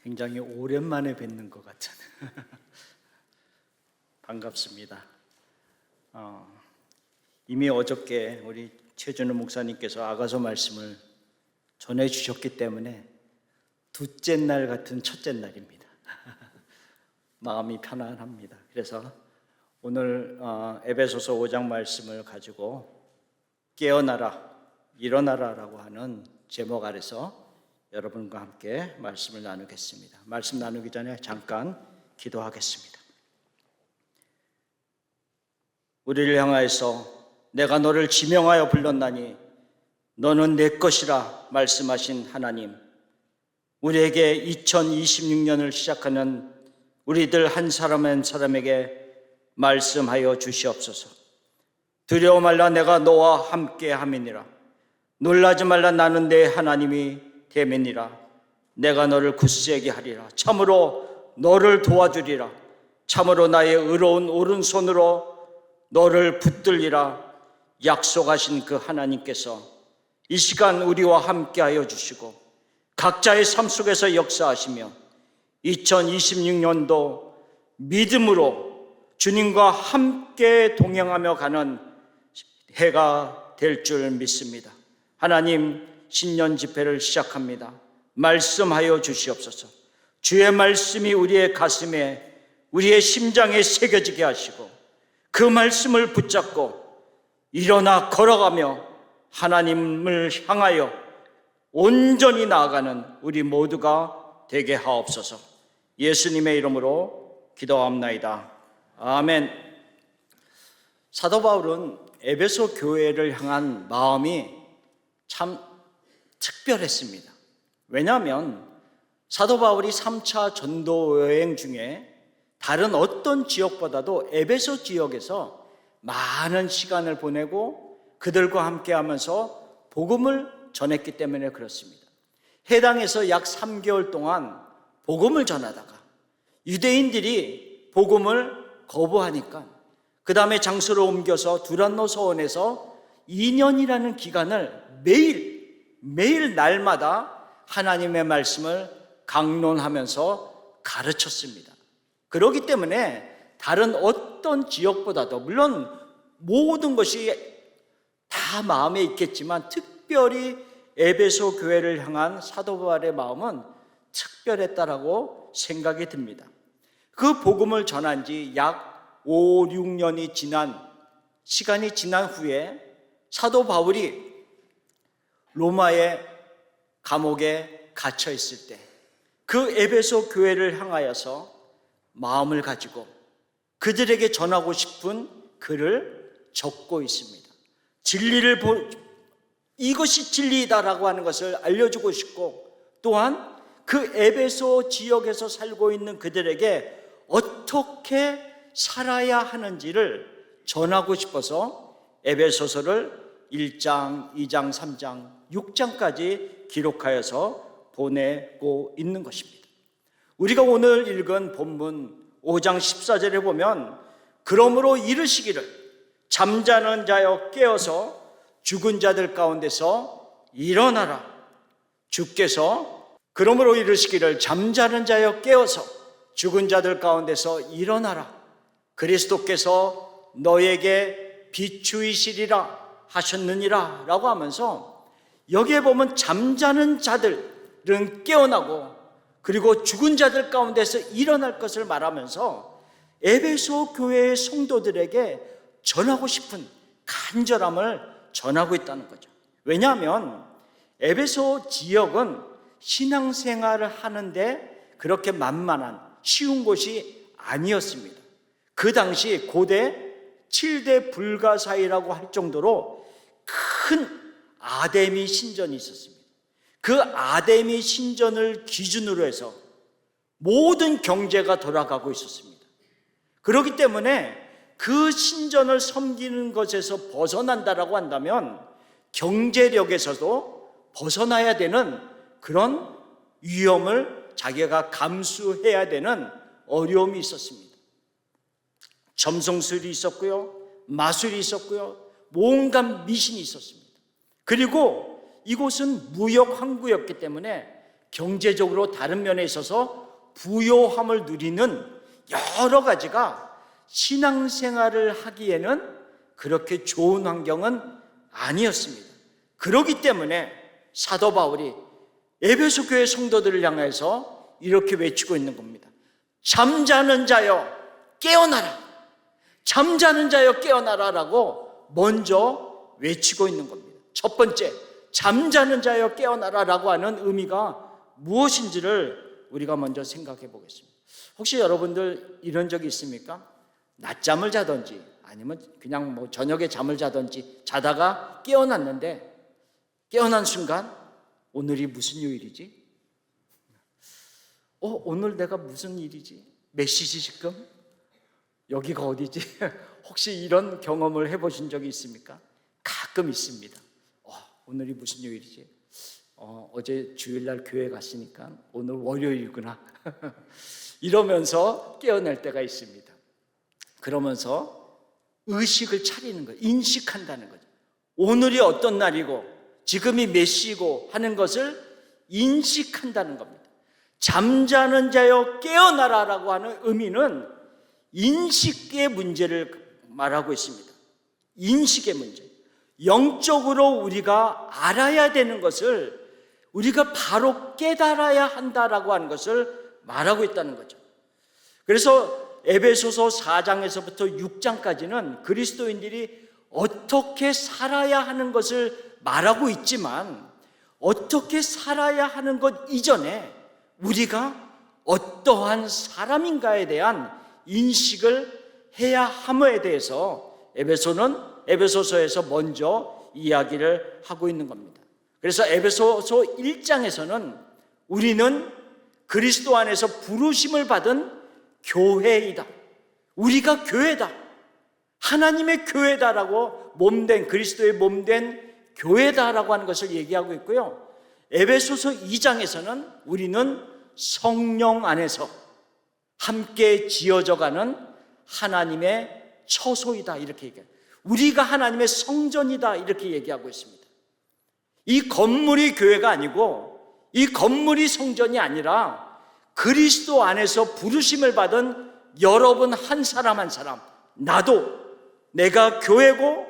굉장히 오랜만에 뵙는 것 같은 반갑습니다. 이미 어저께 우리 최준호 목사님께서 아가서 말씀을 전해주셨기 때문에 둘째 날 같은 첫째 날입니다. 마음이 편안합니다. 그래서 오늘 에베소서 5장 말씀을 가지고 깨어나라, 일어나라라고 하는 제목 아래서 여러분과 함께 말씀을 나누겠습니다. 말씀 나누기 전에 잠깐 기도하겠습니다. 우리를 향하여서 내가 너를 지명하여 불렀나니 너는 내 것이라 말씀하신 하나님, 우리에게 2026년을 시작하는 우리들 한 사람 한 사람에게 말씀하여 주시옵소서. 두려워 말라, 내가 너와 함께 함이니라. 놀라지 말라, 나는 내 하나님이 됨이니라. 내가 너를 굳세게 하리라. 참으로 너를 도와주리라. 참으로 나의 의로운 오른손으로 너를 붙들리라. 약속하신 그 하나님께서 이 시간 우리와 함께하여 주시고 각자의 삶 속에서 역사하시며 2026년도 믿음으로 주님과 함께 동행하며 가는 해가 될 줄 믿습니다. 하나님, 신년 집회를 시작합니다. 말씀하여 주시옵소서. 주의 말씀이 우리의 가슴에, 우리의 심장에 새겨지게 하시고 그 말씀을 붙잡고 일어나 걸어가며 하나님을 향하여 온전히 나아가는 우리 모두가 되게 하옵소서. 예수님의 이름으로 기도합나이다. 아멘. 사도 바울은 에베소 교회를 향한 마음이 참 특별했습니다. 왜냐하면 사도 바울이 3차 전도 여행 중에 다른 어떤 지역보다도 에베소 지역에서 많은 시간을 보내고 그들과 함께 하면서 복음을 전했기 때문에 그렇습니다. 해당에서 약 3개월 동안 복음을 전하다가 유대인들이 복음을 거부하니까 그 다음에 장소를 옮겨서 두란노 서원에서 2년이라는 기간을 매일 날마다 하나님의 말씀을 강론하면서 가르쳤습니다. 그렇기 때문에 다른 어떤 지역보다도, 물론 모든 것이 다 마음에 있겠지만 특별히 에베소 교회를 향한 사도 바울의 마음은 특별했다라고 생각이 듭니다. 그 복음을 전한 지 약 5, 6년이 시간이 지난 후에 사도 바울이 로마의 감옥에 갇혀 있을 때 그 에베소 교회를 향하여서 마음을 가지고 그들에게 전하고 싶은 글을 적고 있습니다. 이것이 진리이다라고 하는 것을 알려주고 싶고, 또한 그 에베소 지역에서 살고 있는 그들에게 어떻게 살아야 하는지를 전하고 싶어서 에베소서를 1장, 2장, 3장, 6장까지 기록하여서 보내고 있는 것입니다. 우리가 오늘 읽은 본문 5장 14절에 보면, 그러므로 이르시기를 잠자는 자여 깨어서 죽은 자들 가운데서 일어나라. 주께서 그러므로 이르시기를 잠자는 자여 깨어서 죽은 자들 가운데서 일어나라. 그리스도께서 너에게 비추이시리라 하셨느니라 라고 하면서, 여기에 보면 잠자는 자들은 깨어나고 그리고 죽은 자들 가운데서 일어날 것을 말하면서 에베소 교회의 성도들에게 전하고 싶은 간절함을 전하고 있다는 거죠. 왜냐하면 에베소 지역은 신앙생활을 하는데 그렇게 만만한 쉬운 곳이 아니었습니다. 그 당시 고대 7대 불가사의라고 할 정도로 큰 아데미 신전이 있었습니다. 그 아데미 신전을 기준으로 해서 모든 경제가 돌아가고 있었습니다. 그렇기 때문에 그 신전을 섬기는 것에서 벗어난다라고 한다면 경제력에서도 벗어나야 되는 그런 위험을 자기가 감수해야 되는 어려움이 있었습니다. 점성술이 있었고요, 마술이 있었고요, 온갖 미신이 있었습니다. 그리고 이곳은 무역 항구였기 때문에 경제적으로 다른 면에 있어서 부요함을 누리는 여러 가지가 신앙생활을 하기에는 그렇게 좋은 환경은 아니었습니다. 그렇기 때문에 사도 바울이 에베소 교회 성도들을 향해서 이렇게 외치고 있는 겁니다. 잠자는 자여 깨어나라. 잠자는 자여 깨어나라라고 먼저 외치고 있는 겁니다. 첫 번째, 잠자는 자여 깨어나라라고 하는 의미가 무엇인지를 우리가 먼저 생각해 보겠습니다. 혹시 여러분들 이런 적이 있습니까? 낮잠을 자든지 아니면 그냥 뭐 저녁에 잠을 자든지 자다가 깨어났는데 깨어난 순간 오늘이 무슨 요일이지? 오늘 내가 무슨 일이지? 몇 시지 지금? 여기가 어디지? 혹시 이런 경험을 해보신 적이 있습니까? 가끔 있습니다. 오늘이 무슨 요일이지? 어제 주일날 교회 갔으니까 오늘 월요일이구나. 이러면서 깨어날 때가 있습니다. 그러면서 의식을 차리는 거예요. 인식한다는 거죠. 오늘이 어떤 날이고 지금이 몇 시고 하는 것을 인식한다는 겁니다. 잠자는 자여 깨어나라라고 하는 의미는 인식의 문제를 말하고 있습니다. 인식의 문제. 영적으로 우리가 알아야 되는 것을 우리가 바로 깨달아야 한다라고 하는 것을 말하고 있다는 거죠. 그래서 에베소서 4장에서부터 6장까지는 그리스도인들이 어떻게 살아야 하는 것을 말하고 있지만 어떻게 살아야 하는 것 이전에 우리가 어떠한 사람인가에 대한 인식을 해야 함에 대해서 에베소서에서 먼저 이야기를 하고 있는 겁니다. 그래서 에베소서 1장에서는 우리는 그리스도 안에서 부르심을 받은 교회이다. 우리가 교회다. 하나님의 교회다라고 몸된 그리스도의 몸된 교회다라고 하는 것을 얘기하고 있고요. 에베소서 2장에서는 우리는 성령 안에서 함께 지어져가는 하나님의 처소이다 이렇게 얘기해요. 우리가 하나님의 성전이다 이렇게 얘기하고 있습니다. 이 건물이 교회가 아니고 이 건물이 성전이 아니라 그리스도 안에서 부르심을 받은 여러분 한 사람 한 사람, 나도 내가 교회고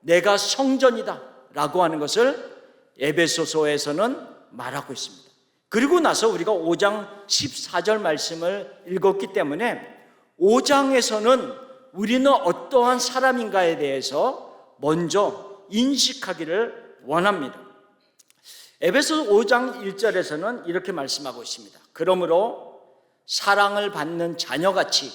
내가 성전이다 라고 하는 것을 에베소서에서는 말하고 있습니다. 그리고 나서 우리가 5장 14절 말씀을 읽었기 때문에 5장에서는 우리는 어떠한 사람인가에 대해서 먼저 인식하기를 원합니다. 에베소 5장 1절에서는 이렇게 말씀하고 있습니다. 그러므로 사랑을 받는 자녀같이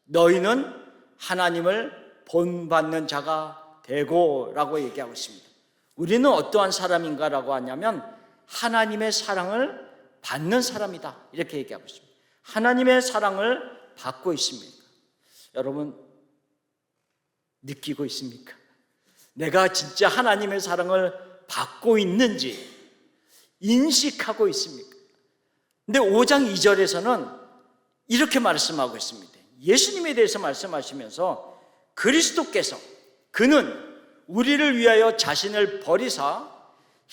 너희는 하나님을 본받는 자가 되고 라고 얘기하고 있습니다. 우리는 어떠한 사람인가라고 하냐면 하나님의 사랑을 받는 사람이다 이렇게 얘기하고 있습니다. 하나님의 사랑을 받고 있습니까? 여러분 느끼고 있습니까? 내가 진짜 하나님의 사랑을 받고 있는지 인식하고 있습니까? 근데 5장 2절에서는 이렇게 말씀하고 있습니다. 예수님에 대해서 말씀하시면서 그리스도께서 그는 우리를 위하여 자신을 버리사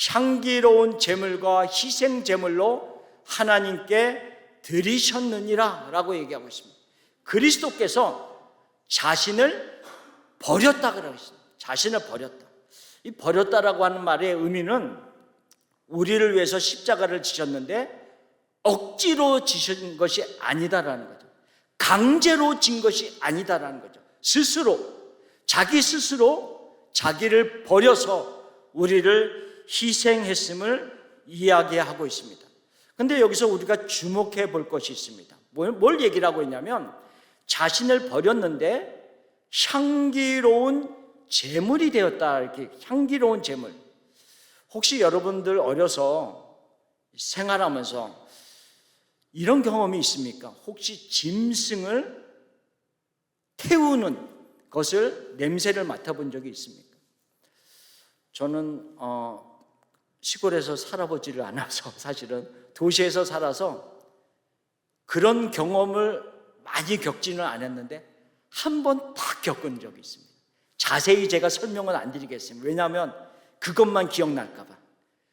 향기로운 제물과 희생 제물로 하나님께 드리셨느니라 라고 얘기하고 있습니다. 그리스도께서 자신을 버렸다 그러고 있습니다. 자신을 버렸다. 이 버렸다라고 하는 말의 의미는 우리를 위해서 십자가를 지셨는데 억지로 지신 것이 아니다라는 거죠. 강제로 진 것이 아니다라는 거죠. 자기 스스로 자기를 버려서 우리를 희생했음을 이야기하고 있습니다. 그런데 여기서 우리가 주목해 볼 것이 있습니다. 뭘 얘기를 하고 있냐면 자신을 버렸는데 향기로운 제물이 되었다. 이렇게 향기로운 제물. 혹시 여러분들 어려서 생활하면서 이런 경험이 있습니까? 혹시 짐승을 태우는 것을 냄새를 맡아본 적이 있습니까? 저는 시골에서 살아보지를 않아서 사실은 도시에서 살아서 그런 경험을 많이 겪지는 않았는데 한 번 딱 겪은 적이 있습니다. 자세히 제가 설명은 안 드리겠습니다. 왜냐하면 그것만 기억날까 봐.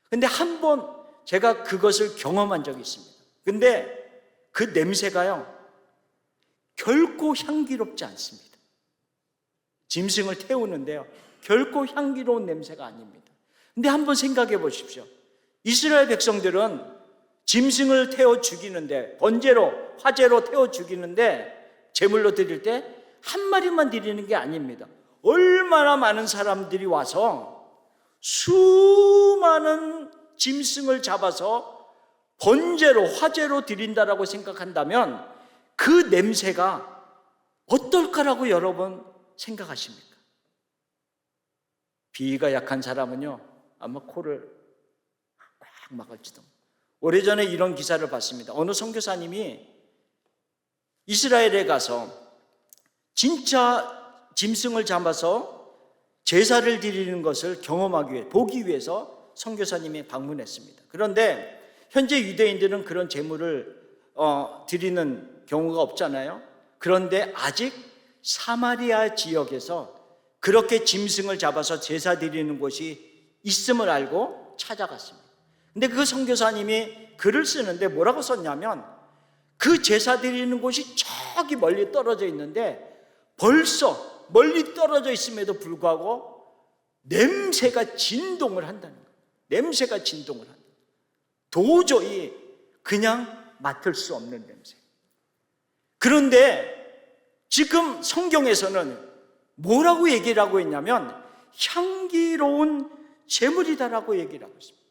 근데 한 번 제가 그것을 경험한 적이 있습니다. 근데 그 냄새가요, 결코 향기롭지 않습니다. 짐승을 태우는데요, 결코 향기로운 냄새가 아닙니다. 근데 한번 생각해 보십시오. 이스라엘 백성들은 짐승을 태워 죽이는데, 번제로, 화제로 태워 죽이는데 제물로 드릴 때 한 마리만 드리는 게 아닙니다. 얼마나 많은 사람들이 와서 수많은 짐승을 잡아서 번제로, 화제로 드린다라고 생각한다면 그 냄새가 어떨까라고 여러분 생각하십니까? 비위가 약한 사람은요, 아마 코를 꽉 막을지도. 오래전에 이런 기사를 봤습니다. 어느 선교사님이 이스라엘에 가서 진짜 짐승을 잡아서 제사를 드리는 것을 경험하기 위해, 보기 위해서 선교사님이 방문했습니다. 그런데 현재 유대인들은 그런 제물을 드리는 경우가 없잖아요. 그런데 아직 사마리아 지역에서 그렇게 짐승을 잡아서 제사 드리는 곳이 있음을 알고 찾아갔습니다. 근데 그 선교사님이 글을 쓰는데 뭐라고 썼냐면, 그 제사 드리는 곳이 저기 멀리 떨어져 있는데 벌써 멀리 떨어져 있음에도 불구하고 냄새가 진동을 한다는 거예요. 냄새가 진동을 한다. 도저히 그냥 맡을 수 없는 냄새. 그런데 지금 성경에서는 뭐라고 얘기를 하고 있냐면 향기로운 제물이다라고 얘기를 하고 있습니다.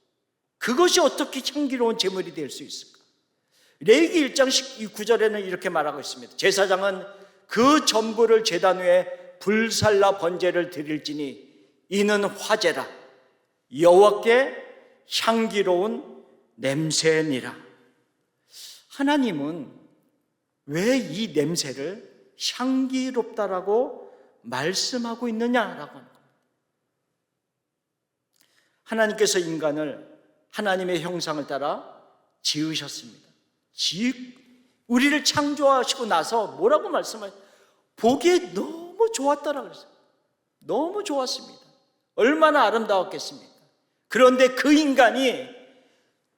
그것이 어떻게 향기로운 제물이 될 수 있을까? 레위기 1장 9절에는 이렇게 말하고 있습니다. 제사장은 그 전부를 제단 위에 불살라 번제를 드릴지니 이는 화제라, 여호와께 향기로운 냄새니라. 하나님은 왜 이 냄새를 향기롭다라고 말씀하고 있느냐라고 하는 겁니다. 하나님께서 인간을 하나님의 형상을 따라 지으셨습니다. 우리를 창조하시고 나서 뭐라고 말씀하세요? 보기에 너무 좋았다라고 그랬어요. 너무 좋았습니다. 얼마나 아름다웠겠습니까? 그런데 그 인간이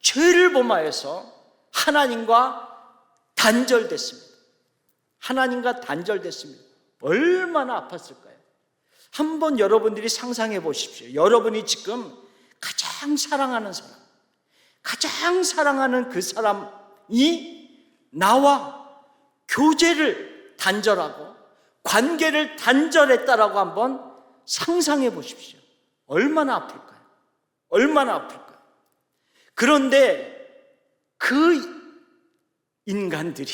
죄를 범하여서 하나님과 단절됐습니다. 하나님과 단절됐습니다. 얼마나 아팠을까요? 한번 여러분들이 상상해 보십시오. 여러분이 지금 가장 사랑하는 사람, 가장 사랑하는 그 사람이 나와 교제를 단절하고 관계를 단절했다라고 한번 상상해 보십시오. 얼마나 아플까요? 얼마나 아플까요? 그런데 그 인간들이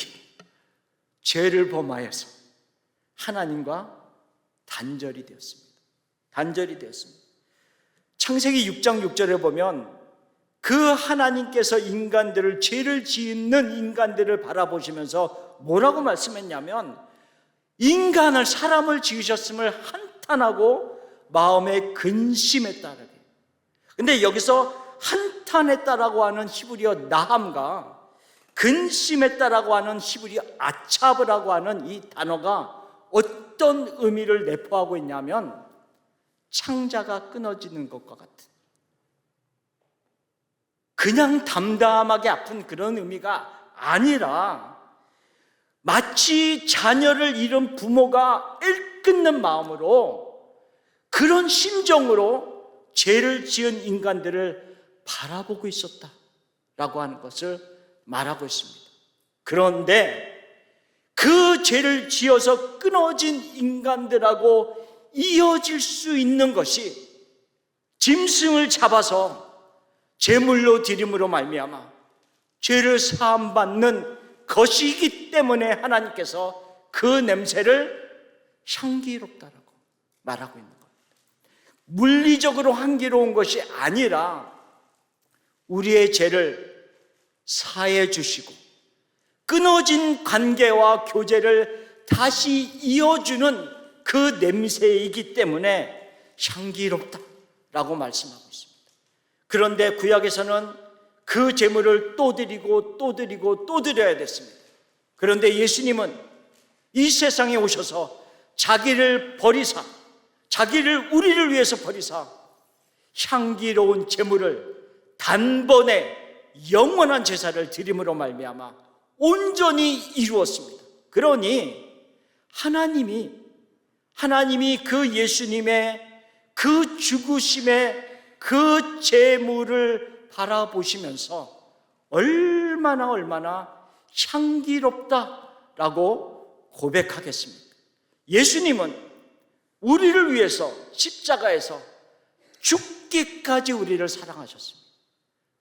죄를 범하여서 하나님과 단절이 되었습니다. 단절이 되었습니다. 창세기 6장 6절에 보면 그 하나님께서 인간들을, 죄를 짓는 인간들을 바라보시면서 뭐라고 말씀했냐면, 인간을, 사람을 지으셨음을 한탄하고 마음에 근심했다라고. 근데 여기서 한탄했다라고 하는 히브리어 나함과 근심했다라고 하는 히브리어 아차브라고 하는 이 단어가 어떤 의미를 내포하고 있냐면, 창자가 끊어지는 것과 같은, 그냥 담담하게 아픈 그런 의미가 아니라 마치 자녀를 잃은 부모가 애끓는 마음으로, 그런 심정으로 죄를 지은 인간들을 바라보고 있었다라고 하는 것을 말하고 있습니다. 그런데 그 죄를 지어서 끊어진 인간들하고 이어질 수 있는 것이 짐승을 잡아서 제물로 드림으로 말미암아 죄를 사함받는 것이기 때문에 하나님께서 그 냄새를 향기롭다라고 말하고 있는 겁니다. 물리적으로 향기로운 것이 아니라 우리의 죄를 사해 주시고 끊어진 관계와 교제를 다시 이어주는 그 냄새이기 때문에 향기롭다라고 말씀하고 있습니다. 그런데 구약에서는 그 제물을 또 드리고 또 드리고 또 드려야 됐습니다. 그런데 예수님은 이 세상에 오셔서 자기를 버리사, 자기를 우리를 위해서 버리사 향기로운 제물을 단번에 영원한 제사를 드림으로 말미암아 온전히 이루었습니다. 그러니 하나님이 그 예수님의 그 죽으심의 그 제물을 바라보시면서 얼마나 향기롭다라고 고백하겠습니까? 예수님은 우리를 위해서 십자가에서 죽기까지 우리를 사랑하셨습니다.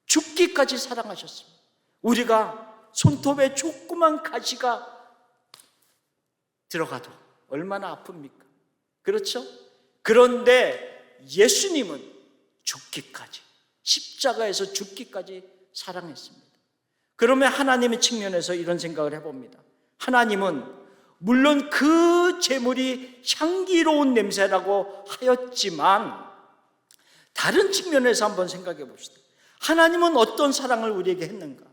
죽기까지 사랑하셨습니다. 우리가 손톱에 조그만 가시가 들어가도 얼마나 아픕니까? 그렇죠? 그런데 예수님은 죽기까지, 십자가에서 죽기까지 사랑했습니다. 그러면 하나님의 측면에서 이런 생각을 해봅니다. 하나님은 물론 그 제물이 향기로운 냄새라고 하였지만 다른 측면에서 한번 생각해 봅시다. 하나님은 어떤 사랑을 우리에게 했는가?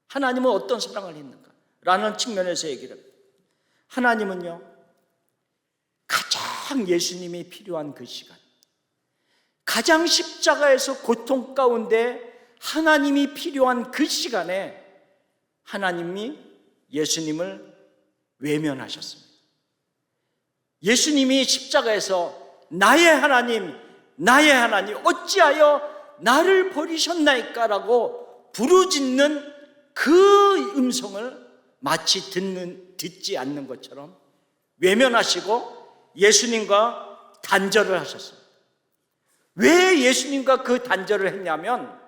하나님은 어떤 사랑을 했는가? 라는 측면에서 얘기를 합니다. 하나님은요, 가장 예수님이 필요한 그 시간, 가장 십자가에서 고통 가운데 하나님이 필요한 그 시간에 하나님이 예수님을 외면하셨습니다. 예수님이 십자가에서 나의 하나님 어찌하여 나를 버리셨나이까 라고 부르짖는 그 음성을 마치 듣지 않는 것처럼 외면하시고 예수님과 단절을 하셨습니다. 왜 예수님과 그 단절을 했냐면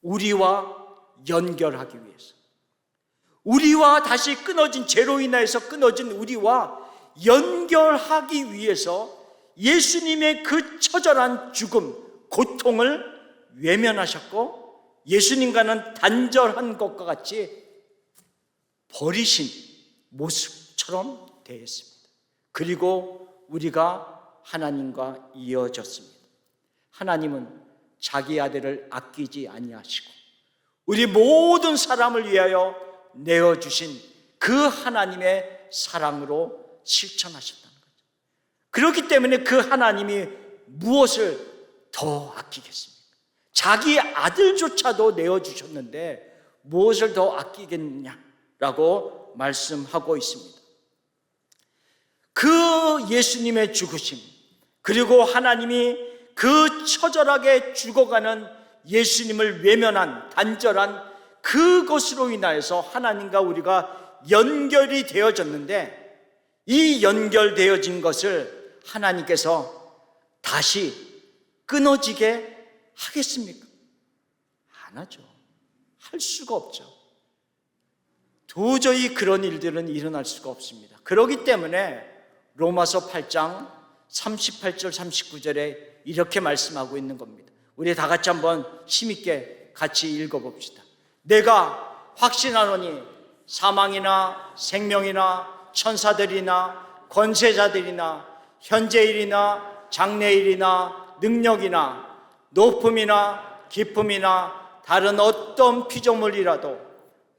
우리와 연결하기 위해서, 우리와 다시 끊어진, 죄로 인하여서 끊어진 우리와 연결하기 위해서 예수님의 그 처절한 죽음, 고통을 외면하셨고 예수님과는 단절한 것과 같이 버리신 모습처럼 대했습니다. 그리고 우리가 하나님과 이어졌습니다. 하나님은 자기 아들을 아끼지 아니하시고 우리 모든 사람을 위하여 내어주신 그 하나님의 사랑으로 실천하셨다는 거죠. 그렇기 때문에 그 하나님이 무엇을 더 아끼겠습니까? 자기 아들조차도 내어주셨는데 무엇을 더 아끼겠냐라고 말씀하고 있습니다. 그 예수님의 죽으심, 그리고 하나님이 그 처절하게 죽어가는 예수님을 외면한, 단절한 그것으로 인하여서 하나님과 우리가 연결이 되어졌는데, 이 연결되어진 것을 하나님께서 다시 끊어지게 하겠습니까? 안 하죠. 할 수가 없죠. 도저히 그런 일들은 일어날 수가 없습니다. 그렇기 때문에 로마서 8장 38절 39절에 이렇게 말씀하고 있는 겁니다. 우리 다 같이 한번 힘있게 같이 읽어봅시다. 내가 확신하노니 사망이나 생명이나 천사들이나 권세자들이나 현재일이나 장래일이나 능력이나 높음이나 깊음이나 다른 어떤 피조물이라도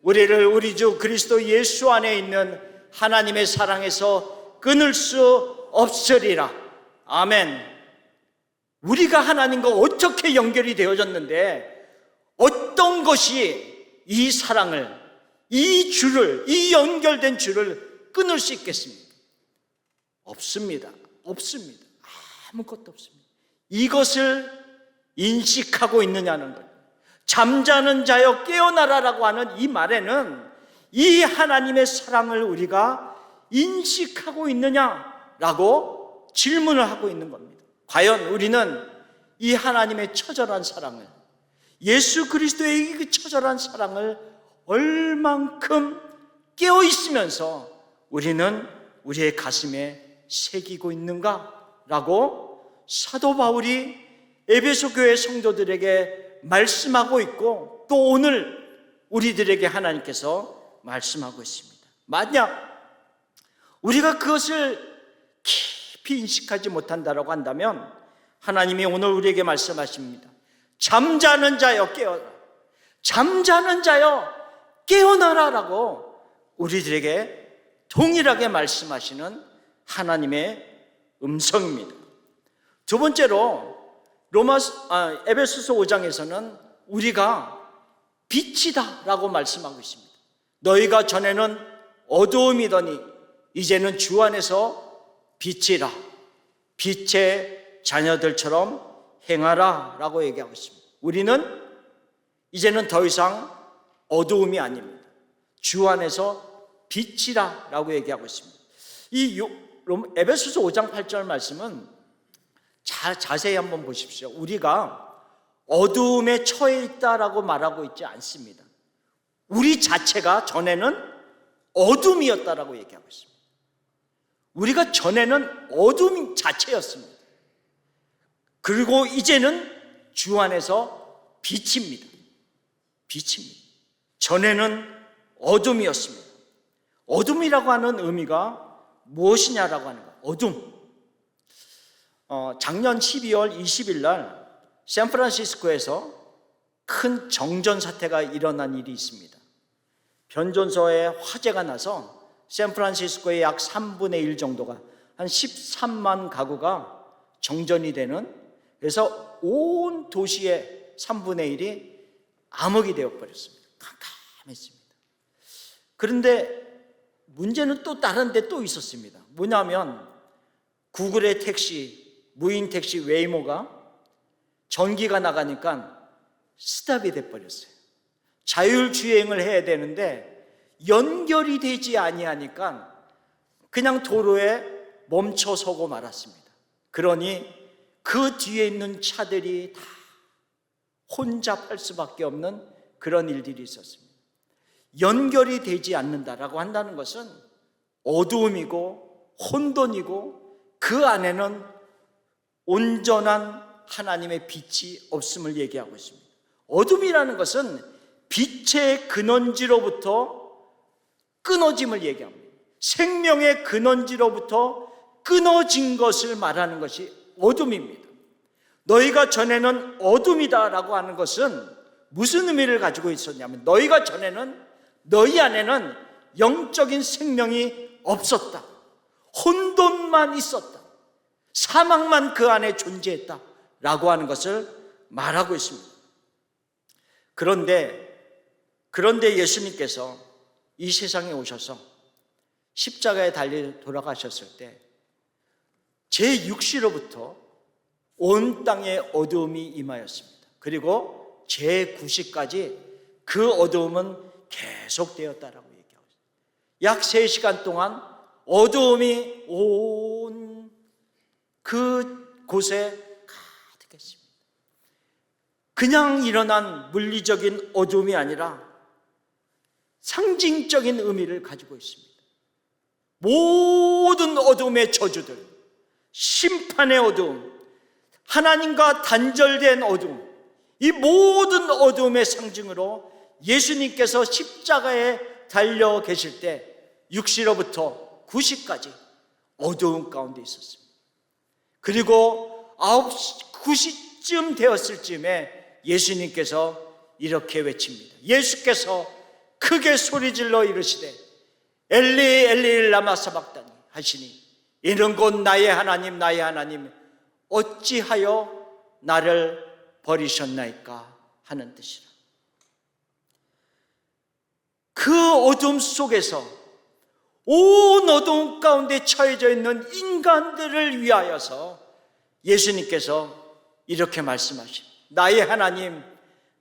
우리를 우리 주 그리스도 예수 안에 있는 하나님의 사랑에서 끊을 수 없으리라. 아멘. 우리가 하나님과 어떻게 연결이 되어졌는데 어떤 것이 이 사랑을, 이 줄을, 이 연결된 줄을 끊을 수 있겠습니까? 없습니다. 없습니다. 아무것도 없습니다. 이것을 인식하고 있느냐는 거예요. 잠자는 자여 깨어나라라고 하는 이 말에는 이 하나님의 사랑을 우리가 인식하고 있느냐라고 질문을 하고 있는 겁니다. 과연 우리는 이 하나님의 처절한 사랑을, 예수 그리스도의 그 처절한 사랑을 얼만큼 깨어 있으면서 우리는 우리의 가슴에 새기고 있는가라고 사도 바울이 에베소 교회 성도들에게 말씀하고 있고, 또 오늘 우리들에게 하나님께서 말씀하고 있습니다. 만약 우리가 그것을 깊이 인식하지 못한다라고 한다면 하나님이 오늘 우리에게 말씀하십니다. 잠자는 자여 깨어라, 잠자는 자여 깨어나라라고 우리들에게 동일하게 말씀하시는 하나님의 음성입니다. 두 번째로 에베소서 5장에서는 우리가 빛이다 라고 말씀하고 있습니다. 너희가 전에는 어두움이더니 이제는 주 안에서 빛이라, 빛의 자녀들처럼 행하라 라고 얘기하고 있습니다. 우리는 이제는 더 이상 어두움이 아닙니다. 주 안에서 빛이라 라고 얘기하고 있습니다. 이 에베소서 5장 8절 말씀은 자세히 한번 보십시오. 우리가 어두움에 처해 있다라고 말하고 있지 않습니다. 우리 자체가 전에는 어둠이었다라고 얘기하고 있습니다. 우리가 전에는 어둠 자체였습니다. 그리고 이제는 주 안에서 빛입니다. 빛입니다. 전에는 어둠이었습니다. 어둠이라고 하는 의미가 무엇이냐라고 하는 거예요. 어둠. 작년 12월 20일 날 샌프란시스코에서 큰 정전 사태가 일어난 일이 있습니다. 변전소에 화재가 나서 샌프란시스코의 약 3분의 1 정도가 한 13만 가구가 정전이 되는, 그래서 온 도시의 3분의 1이 암흑이 되어버렸습니다. 깜깜했습니다. 그런데 문제는 또 다른 데 또 있었습니다. 뭐냐면 구글의 택시, 무인 택시 웨이모가 전기가 나가니까 스탑이 돼버렸어요. 자율주행을 해야 되는데 연결이 되지 아니하니까 그냥 도로에 멈춰서고 말았습니다. 그러니 그 뒤에 있는 차들이 다 혼잡할 수밖에 없는 그런 일들이 있었습니다. 연결이 되지 않는다라고 한다는 것은 어두움이고 혼돈이고 그 안에는 온전한 하나님의 빛이 없음을 얘기하고 있습니다. 어둠이라는 것은 빛의 근원지로부터 끊어짐을 얘기합니다. 생명의 근원지로부터 끊어진 것을 말하는 것이 어둠입니다. 너희가 전에는 어둠이다라고 하는 것은 무슨 의미를 가지고 있었냐면, 너희가 전에는 너희 안에는 영적인 생명이 없었다. 혼돈만 있었다. 사망만 그 안에 존재했다 라고 하는 것을 말하고 있습니다. 그런데 예수님께서 이 세상에 오셔서 십자가에 달려 돌아가셨을 때 제6시로부터 온 땅에 어두움이 임하였습니다. 그리고 제9시까지 그 어두움은 계속되었다라고 얘기하고 있습니다. 약 3시간 동안 어두움이 온 그곳에 가득했습니다. 그냥 일어난 물리적인 어두움이 아니라 상징적인 의미를 가지고 있습니다. 모든 어두움의 저주들, 심판의 어두움, 하나님과 단절된 어두움, 이 모든 어두움의 상징으로 예수님께서 십자가에 달려 계실 때 6시로부터 9시까지 어두움 가운데 있었습니다. 그리고 9시, 9시쯤 되었을 즈음에 예수님께서 이렇게 외칩니다. 예수께서 크게 소리질러 이르시되 엘리 엘리 라마 사박다니 하시니 이는 곧 나의 하나님 나의 하나님 어찌하여 나를 버리셨나이까 하는 뜻이라. 그 어둠 속에서 온 어둠 가운데 처해져 있는 인간들을 위하여서 예수님께서 이렇게 말씀하십니다. 나의 하나님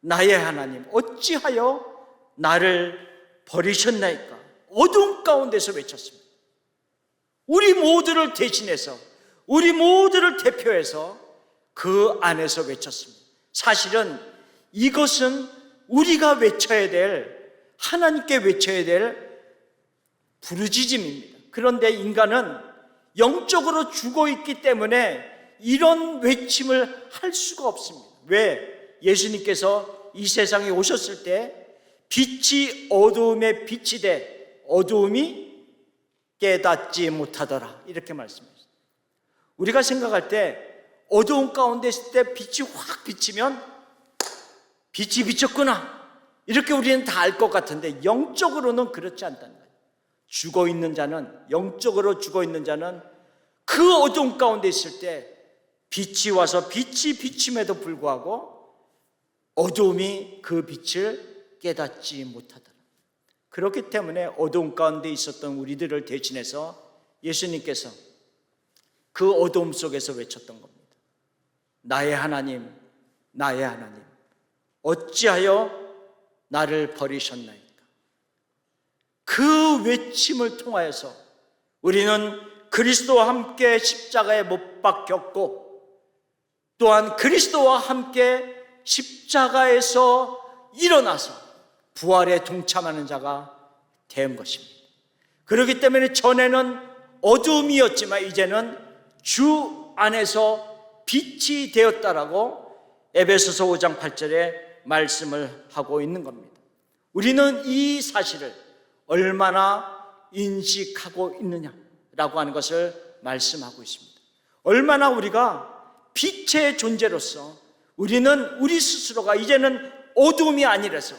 나의 하나님 어찌하여 나를 버리셨나이까. 어둠 가운데서 외쳤습니다. 우리 모두를 대신해서, 우리 모두를 대표해서 그 안에서 외쳤습니다. 사실은 이것은 우리가 외쳐야 될, 하나님께 외쳐야 될 부르짖음입니다. 그런데 인간은 영적으로 죽어 있기 때문에 이런 외침을 할 수가 없습니다. 왜? 예수님께서 이 세상에 오셨을 때 빛이 어두움에 빛이 돼 어두움이 깨닫지 못하더라 이렇게 말씀하셨어요. 우리가 생각할 때 어두움 가운데 있을 때 빛이 확 비치면 빛이 비쳤구나 이렇게 우리는 다 알 것 같은데 영적으로는 그렇지 않다는 거예요. 죽어 있는 자는, 영적으로 죽어 있는 자는 그 어두움 가운데 있을 때 빛이 와서 빛이 비침에도 불구하고 어두움이 그 빛을 깨닫지 못하더라. 그렇기 때문에 어두움 가운데 있었던 우리들을 대신해서 예수님께서 그 어두움 속에서 외쳤던 겁니다. 나의 하나님, 나의 하나님, 어찌하여 나를 버리셨나이까? 그 외침을 통하여서 우리는 그리스도와 함께 십자가에 못 박혔고, 또한 그리스도와 함께 십자가에서 일어나서 부활에 동참하는 자가 된 것입니다. 그렇기 때문에 전에는 어둠이었지만 이제는 주 안에서 빛이 되었다라고 에베소서 5장 8절에 말씀을 하고 있는 겁니다. 우리는 이 사실을 얼마나 인식하고 있느냐라고 하는 것을 말씀하고 있습니다. 얼마나 우리가 빛의 존재로서 우리는 우리 스스로가 이제는 어둠이 아니라서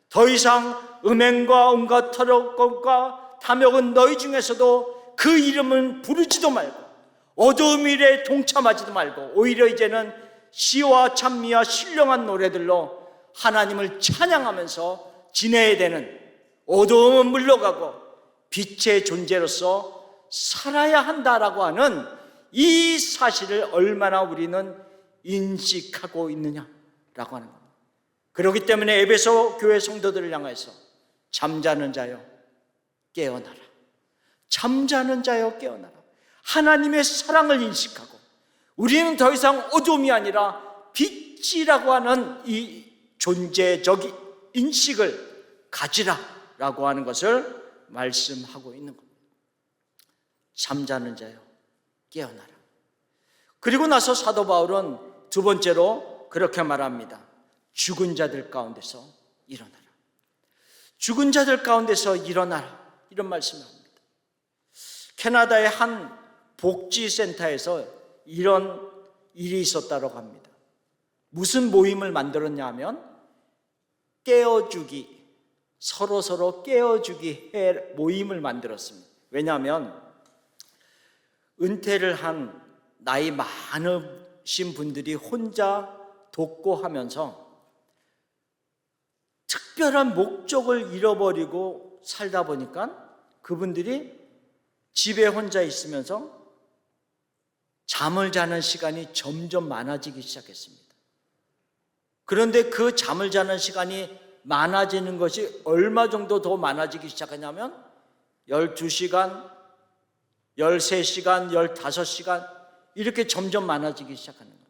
더 이상 음행과 온갖 털욕과 탐욕은 너희 중에서도 그 이름은 부르지도 말고 어두움 일에 동참하지도 말고 오히려 이제는 시와 찬미와 신령한 노래들로 하나님을 찬양하면서 지내야 되는, 어두움은 물러가고 빛의 존재로서 살아야 한다라고 하는 이 사실을 얼마나 우리는 인식하고 있느냐라고 하는 겁니다. 그렇기 때문에 에베소 교회 성도들을 향해서 잠자는 자여 깨어나라, 잠자는 자여 깨어나라, 하나님의 사랑을 인식하고 우리는 더 이상 어둠이 아니라 빛이라고 하는 이 존재적 인식을 가지라라고 하는 것을 말씀하고 있는 겁니다. 잠자는 자여 깨어나라. 그리고 나서 사도 바울은 두 번째로 그렇게 말합니다. 죽은 자들 가운데서 일어나라. 죽은 자들 가운데서 일어나라, 이런 말씀을 합니다. 캐나다의 한 복지센터에서 이런 일이 있었다고 합니다. 무슨 모임을 만들었냐 하면 깨어주기, 서로 깨어주기 모임을 만들었습니다. 왜냐하면 은퇴를 한 나이 많으신 분들이 혼자 독고하면서 특별한 목적을 잃어버리고 살다 보니까 그분들이 집에 혼자 있으면서 잠을 자는 시간이 점점 많아지기 시작했습니다. 그런데 그 잠을 자는 시간이 많아지는 것이 얼마 정도 더 많아지기 시작하냐면 12시간, 13시간, 15시간 이렇게 점점 많아지기 시작하는 거예요.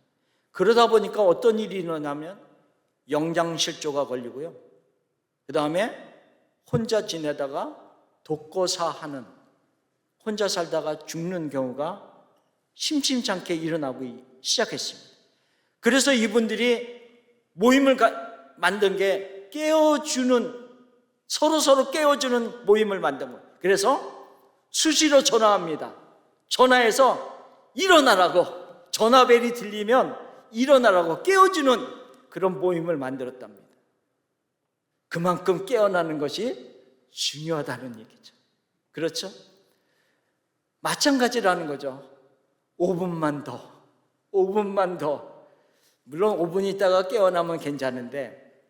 그러다 보니까 어떤 일이 일어나면 영양실조가 걸리고요. 그 다음에 혼자 지내다가 독거사하는, 혼자 살다가 죽는 경우가 심심치 않게 일어나고 시작했습니다. 그래서 이분들이 모임을 만든 게 깨워주는, 서로 깨워주는 모임을 만든 거예요. 그래서 수시로 전화합니다. 전화해서 일어나라고, 전화벨이 들리면 일어나라고 깨워주는 그런 모임을 만들었답니다. 그만큼 깨어나는 것이 중요하다는 얘기죠. 그렇죠? 마찬가지라는 거죠. 5분만 더, 5분만 더. 물론 5분 있다가 깨어나면 괜찮은데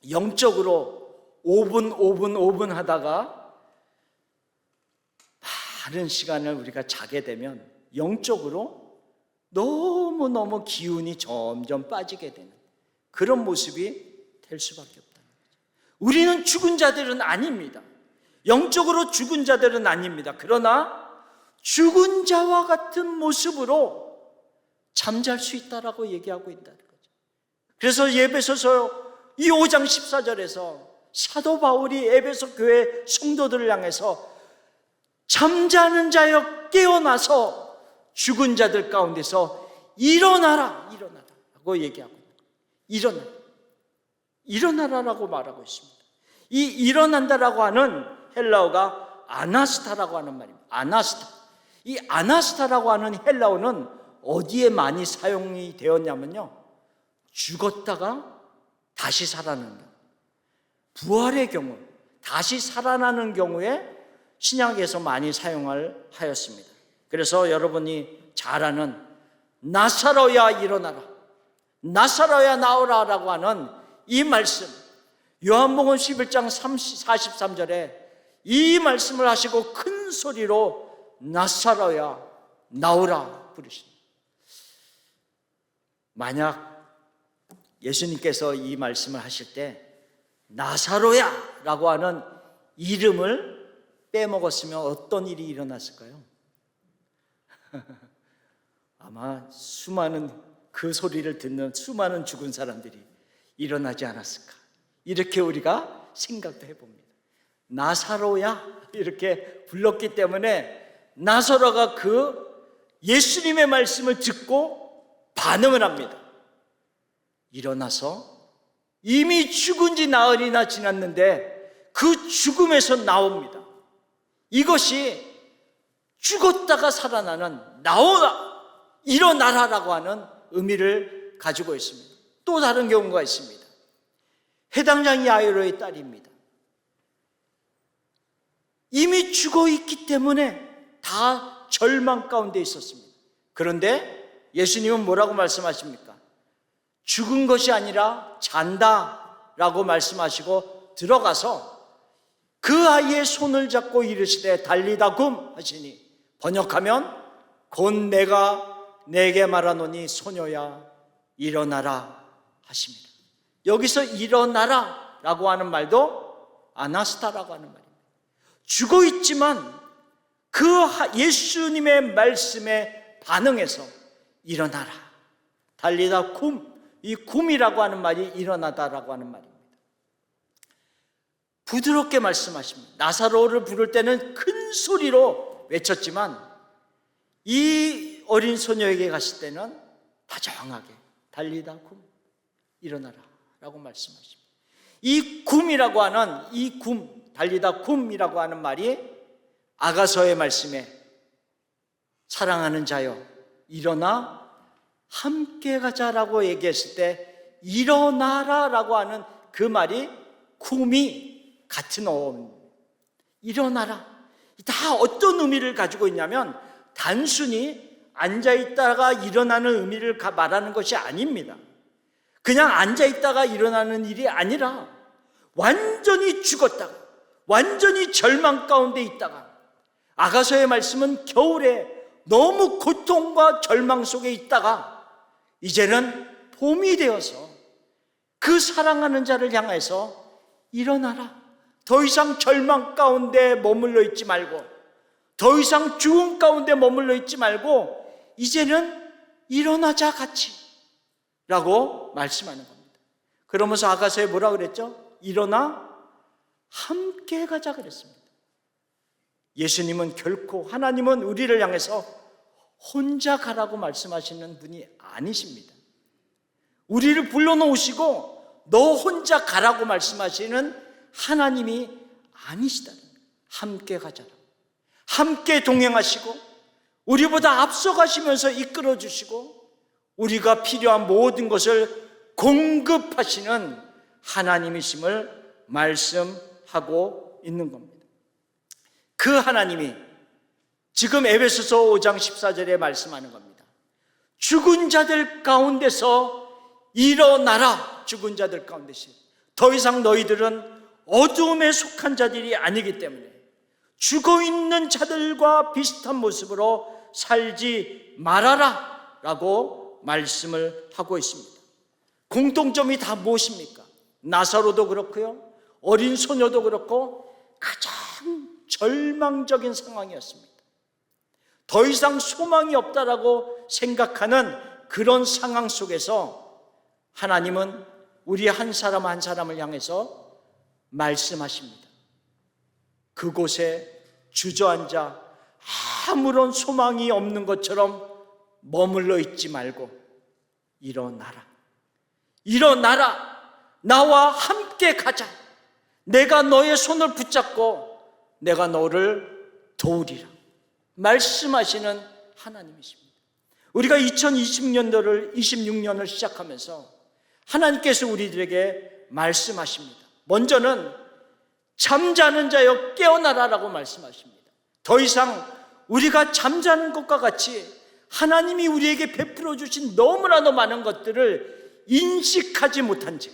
영적으로 5분 하다가 많은 시간을 우리가 자게 되면 영적으로 너무너무 기운이 점점 빠지게 되는 그런 모습이 될 수밖에 없다는 거죠. 우리는 죽은 자들은 아닙니다. 영적으로 죽은 자들은 아닙니다. 그러나 죽은 자와 같은 모습으로 잠잘 수 있다라고 얘기하고 있다는 거죠. 그래서 에베소서 이 5장 14절에서 사도 바울이 에베소 교회 성도들을 향해서 잠자는 자여 깨어나서 죽은 자들 가운데서 일어나라 라고 얘기하고 있는 거예요. 일어나라라고 말하고 있습니다. 이 일어난다라고 하는 헬라어가 아나스타라고 하는 말입니다. 아나스타. 이 아나스타라고 하는 헬라어는 어디에 많이 사용이 되었냐면요, 죽었다가 다시 살아나는 경우, 부활의 경우, 다시 살아나는 경우에 신약에서 많이 사용을 하였습니다. 그래서 여러분이 잘 아는 나사로야 일어나라, 나사로야 나오라 라고 하는 이 말씀, 요한복음 11장 43절에 이 말씀을 하시고 큰 소리로 나사로야 나오라 부르십니다. 만약 예수님께서 이 말씀을 하실 때 나사로야 라고 하는 이름을 빼먹었으면 어떤 일이 일어났을까요? 아마 수많은 그 소리를 듣는 수많은 죽은 사람들이 일어나지 않았을까, 이렇게 우리가 생각도 해봅니다. 나사로야 이렇게 불렀기 때문에 나사로가 그 예수님의 말씀을 듣고 반응을 합니다. 일어나서 이미 죽은 지 나흘이나 지났는데 그 죽음에서 나옵니다. 이것이 죽었다가 살아나는 나오라, 일어나라라고 하는 의미를 가지고 있습니다. 또 다른 경우가 있습니다. 해당장 야이로의 딸입니다. 이미 죽어 있기 때문에 다 절망 가운데 있었습니다. 그런데 예수님은 뭐라고 말씀하십니까? 죽은 것이 아니라 잔다라고 말씀하시고 들어가서 그 아이의 손을 잡고 이르시되 달리다 굼 하시니, 번역하면 곧 내가 내게 말하노니 소녀야 일어나라 하십니다. 여기서 일어나라 라고 하는 말도 아나스타라고 하는 말입니다. 죽어 있지만 그 예수님의 말씀에 반응해서 일어나라, 달리다 굼, 이 굼이라고 하는 말이 일어나다라고 하는 말입니다. 부드럽게 말씀하십니다. 나사로를 부를 때는 큰 소리로 외쳤지만 이 어린 소녀에게 갔을 때는 다정하게 달리다 굼, 일어나라 라고 말씀하십니다. 이 굼이라고 하는, 이 굼, 달리다 굼이라고 하는 말이 아가서의 말씀에 사랑하는 자여 일어나 함께 가자라고 얘기했을 때 일어나라 라고 하는 그 말이 굼이 같은 어원입니다. 일어나라, 다 어떤 의미를 가지고 있냐면 단순히 앉아있다가 일어나는 의미를 말하는 것이 아닙니다. 그냥 앉아있다가 일어나는 일이 아니라 완전히 죽었다가 완전히 절망 가운데 있다가, 아가서의 말씀은 겨울에 너무 고통과 절망 속에 있다가 이제는 봄이 되어서 그 사랑하는 자를 향해서 일어나라, 더 이상 절망 가운데 머물러 있지 말고, 더 이상 죽음 가운데 머물러 있지 말고 이제는 일어나자 같이 라고 말씀하는 겁니다. 그러면서 아가서에 뭐라 그랬죠? 일어나 함께 가자 그랬습니다. 예수님은 결코, 하나님은 우리를 향해서 혼자 가라고 말씀하시는 분이 아니십니다. 우리를 불러놓으시고 너 혼자 가라고 말씀하시는 하나님이 아니시다. 함께 가자라, 함께 동행하시고 우리보다 앞서가시면서 이끌어 주시고 우리가 필요한 모든 것을 공급하시는 하나님이심을 말씀하고 있는 겁니다. 그 하나님이 지금 에베소서 5장 14절에 말씀하는 겁니다. 죽은 자들 가운데서 일어나라. 죽은 자들 가운데서 더 이상 너희들은 어두움에 속한 자들이 아니기 때문에 죽어있는 자들과 비슷한 모습으로 살지 말아라 라고 말씀을 하고 있습니다. 공통점이 다 무엇입니까? 나사로도 그렇고요, 어린 소녀도 그렇고 가장 절망적인 상황이었습니다. 더 이상 소망이 없다라고 생각하는 그런 상황 속에서 하나님은 우리 한 사람 한 사람을 향해서 말씀하십니다. 그곳에 주저앉아 아무런 소망이 없는 것처럼 머물러 있지 말고 일어나라, 일어나라, 나와 함께 가자. 내가 너의 손을 붙잡고 내가 너를 도우리라 말씀하시는 하나님이십니다. 우리가 2020년도를 26년을 시작하면서 하나님께서 우리들에게 말씀하십니다. 먼저는 잠자는 자여 깨어나라라고 말씀하십니다. 더 이상 우리가 잠자는 것과 같이 하나님이 우리에게 베풀어 주신 너무나도 많은 것들을 인식하지 못한 채,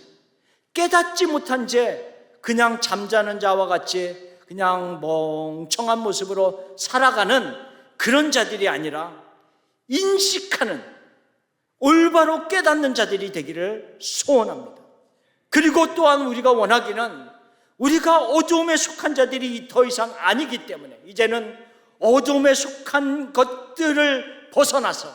깨닫지 못한 채 그냥 잠자는 자와 같이 그냥 멍청한 모습으로 살아가는 그런 자들이 아니라 인식하는, 올바로 깨닫는 자들이 되기를 소원합니다. 그리고 또한 우리가 원하기는 우리가 어두움에 속한 자들이 더 이상 아니기 때문에 이제는 어두움에 속한 것들을 벗어나서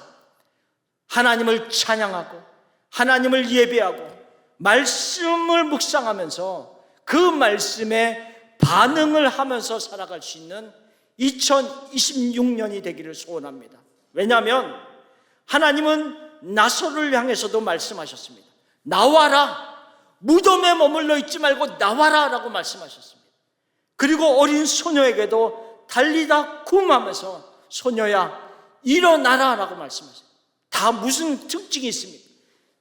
하나님을 찬양하고 하나님을 예배하고 말씀을 묵상하면서 그 말씀에 반응을 하면서 살아갈 수 있는 2026년이 되기를 소원합니다. 왜냐하면 하나님은 나사로를 향해서도 말씀하셨습니다. 나와라, 무덤에 머물러 있지 말고 나와라 라고 말씀하셨습니다. 그리고 어린 소녀에게도 달리다 쿰 하면서 소녀야 일어나라 라고 말씀하셨습니다. 다 무슨 특징이 있습니까?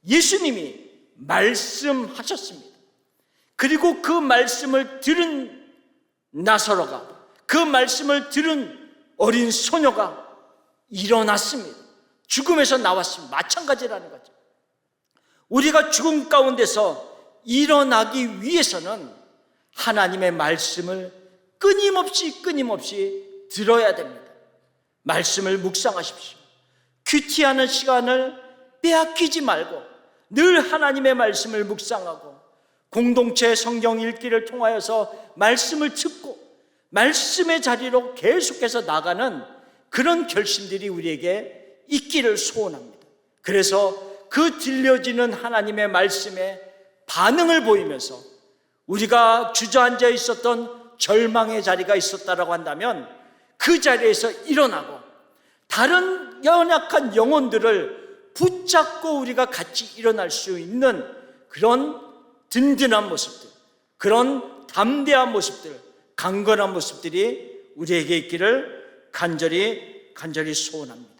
예수님이 말씀하셨습니다. 그리고 그 말씀을 들은 나사로가, 그 말씀을 들은 어린 소녀가 일어났습니다. 죽음에서 나왔습니다. 마찬가지라는 거죠. 우리가 죽음 가운데서 일어나기 위해서는 하나님의 말씀을 끊임없이 들어야 됩니다. 말씀을 묵상하십시오. 큐티하는 시간을 빼앗기지 말고 늘 하나님의 말씀을 묵상하고 공동체 성경 읽기를 통하여서 말씀을 듣고 말씀의 자리로 계속해서 나가는 그런 결심들이 우리에게 있기를 소원합니다. 그래서 그 들려지는 하나님의 말씀에 반응을 보이면서 우리가 주저앉아 있었던 절망의 자리가 있었다라고 한다면 그 자리에서 일어나고 다른 연약한 영혼들을 붙잡고 우리가 같이 일어날 수 있는 그런 든든한 모습들, 그런 담대한 모습들, 강건한 모습들이 우리에게 있기를 간절히 소원합니다.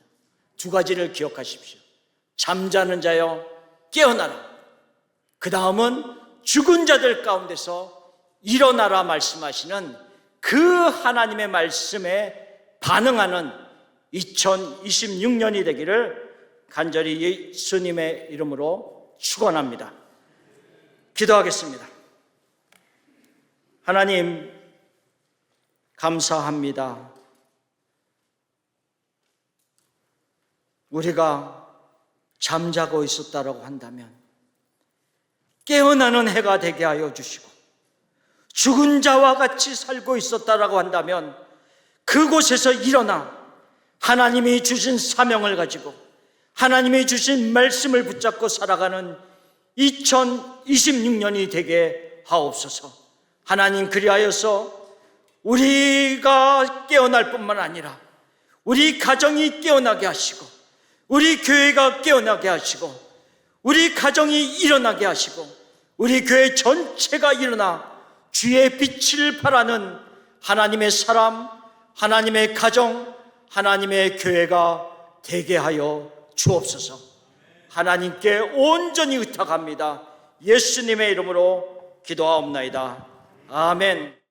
두 가지를 기억하십시오. 잠자는 자여 깨어나라. 그 다음은 죽은 자들 가운데서 일어나라 말씀하시는 그 하나님의 말씀에 반응하는 2026년이 되기를 간절히 예수님의 이름으로 축원합니다. 기도하겠습니다. 하나님 감사합니다. 우리가 잠자고 있었다라고 한다면 깨어나는 해가 되게 하여 주시고, 죽은 자와 같이 살고 있었다라고 한다면 그곳에서 일어나 하나님이 주신 사명을 가지고 하나님이 주신 말씀을 붙잡고 살아가는 2026년이 되게 하옵소서. 하나님, 그리하여서 우리가 깨어날 뿐만 아니라 우리 가정이 깨어나게 하시고, 우리 교회가 깨어나게 하시고, 우리 가정이 일어나게 하시고, 우리 교회 전체가 일어나 주의 빛을 발하는 하나님의 사람, 하나님의 가정, 하나님의 교회가 되게 하여 주옵소서. 하나님께 온전히 의탁합니다. 예수님의 이름으로 기도하옵나이다. 아멘.